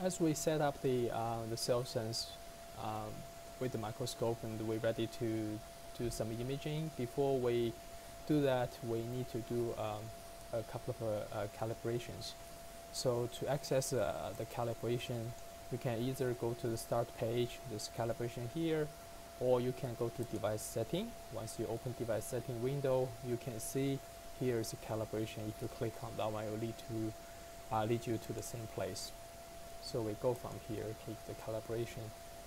As we set up the Cellsens with the microscope and we're ready to do some imaging, before we do that, we need to do a couple of calibrations. So to access the calibration, you can either go to the start page, this calibration here, or you can go to device setting. Once you open device setting window, you can see here is a calibration. If you click on that one, it will lead you to the same place. So we go from here, click the calibration.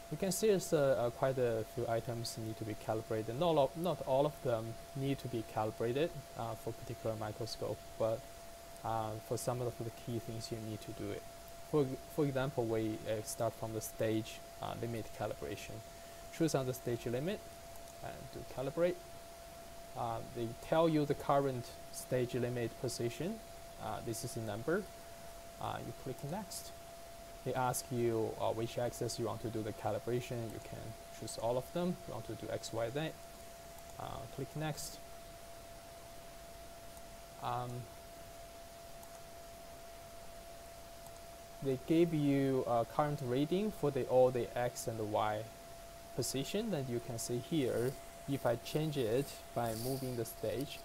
You can see there's quite a few items need to be calibrated. Not all of them need to be calibrated for particular microscope, but for some of the key things you need to do it. For example, we start from the stage limit calibration. Choose on the stage limit and do calibrate. They tell you the current stage limit position. This is a number. You click next. They ask you which axis you want to do the calibration. You can choose all of them. You want to do X, Y, Z. Click next. They gave you a current reading for all the X and the Y position that you can see here. If I change it by moving the stage,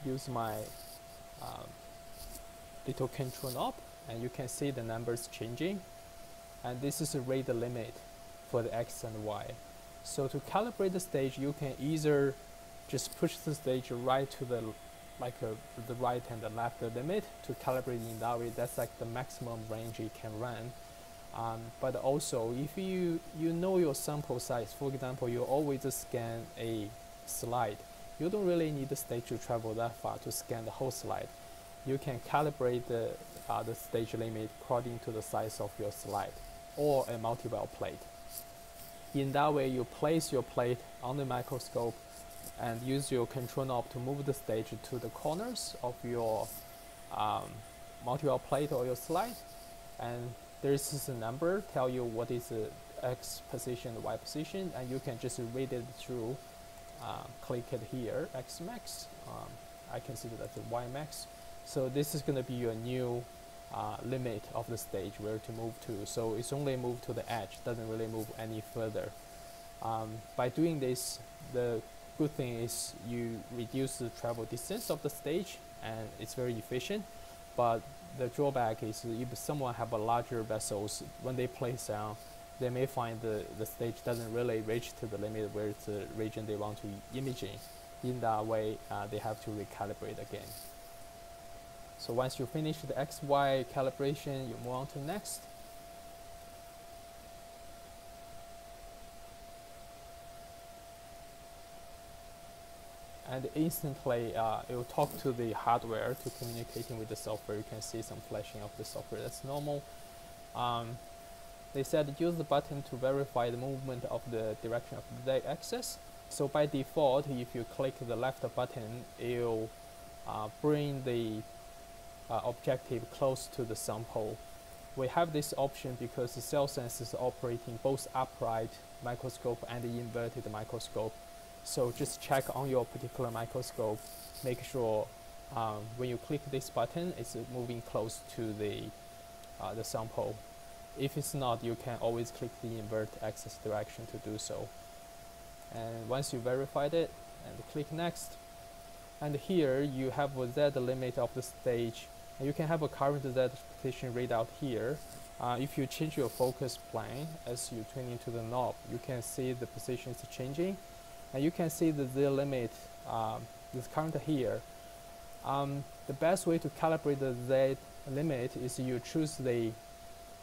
use my little control knob, and you can see the numbers changing, and this is a rate limit for the X and Y. So to calibrate the stage, you can either just push the stage right to the right and the left limit to calibrate in that way. That's like the maximum range it can run. But also, if you know your sample size, for example, you always scan a slide, you don't really need the stage to travel that far to scan the whole slide. You can calibrate the stage limit according to the size of your slide or a multi-well plate. In that way, you place your plate on the microscope and use your control knob to move the stage to the corners of your multi-well plate or your slide, and there is a number tell you what is the X position, the Y position, and you can just read it through. Click it here, X max. I consider that the Y max. So this is going to be your new limit of the stage where to move to. So it's only moved to the edge, doesn't really move any further. By doing this, the good thing is you reduce the travel distance of the stage, and it's very efficient. But the drawback is if someone have a larger vessels, when they place down, they may find the stage doesn't really reach to the limit where it's the region they want to image in. In that way, they have to recalibrate again. So once you finish the XY calibration, you move on to next. And instantly it will talk to the hardware to communicating with the software. You can see some flashing of the software. That's normal. They said use the button to verify the movement of the direction of the Z-axis. So by default, if you click the left button, it will bring the objective close to the sample. We have this option because the Cellsens is operating both upright microscope and the inverted microscope. So just check on your particular microscope, make sure when you click this button, it's moving close to the sample. If it's not, you can always click the invert axis direction to do so. And once you verified it, and click next. And here you have a Z limit of the stage. And you can have a current Z position readout here. If you change your focus plane as you turn into the knob, you can see the position is changing. And you can see the Z limit, this current here. The best way to calibrate the Z limit is you choose the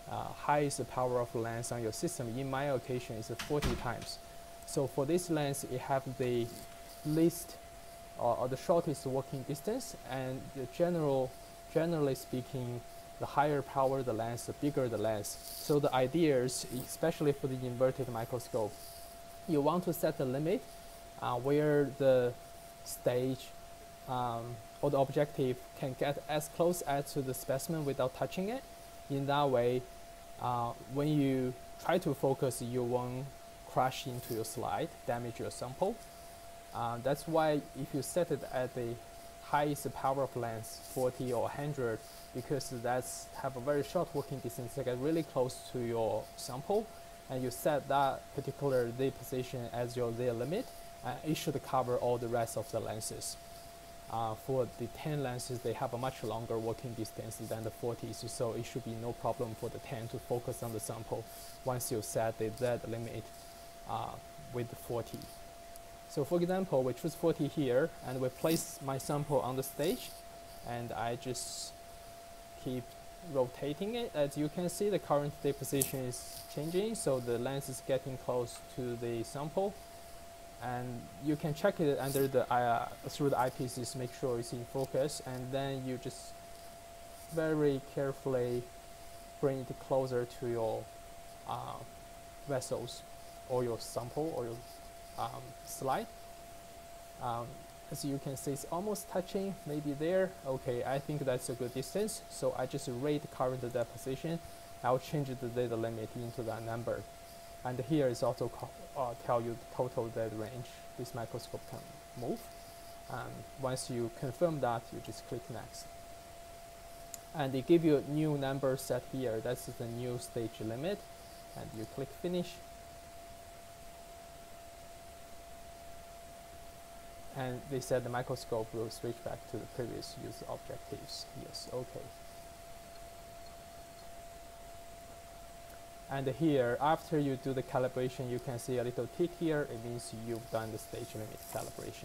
highest power of lens on your system. In my occasion, it's 40 times. So for this lens, it have the least or the shortest working distance, and the generally speaking, the higher power the lens, the bigger the lens. So the idea is, especially for the inverted microscope, you want to set the limit where the stage or the objective can get as close as to the specimen without touching it. In that way, when you try to focus, you won't crash into your slide, damage your sample. That's why if you set it at the highest power of lens, 40 or 100, because that's have a very short working distance. They get really close to your sample, and you set that particular Z position as your Z limit, it should cover all the rest of the lenses. For the 10 lenses, they have a much longer working distance than the 40s, so it should be no problem for the 10 to focus on the sample once you set the Z limit with the 40. So for example, we choose 40 here, and we place my sample on the stage, and I just keep rotating it. As you can see, the current Z position is changing, so the lens is getting close to the sample. And you can check it under the through the eyepieces, make sure it's in focus, and then you just very carefully bring it closer to your vessels or your sample or your slide. As you can see, it's almost touching, maybe there. Okay, I think that's a good distance, so I just rate current Z position. I'll change the Z limit into that number. And here is also tell you the total Z range this microscope can move. And once you confirm that, you just click next. And they give you a new number set here. That's the new stage limit. And you click finish. And they said the microscope will switch back to the previous use objectives. Yes, okay. And here, after you do the calibration, you can see a little tick here. It means you've done the stage limit calibration.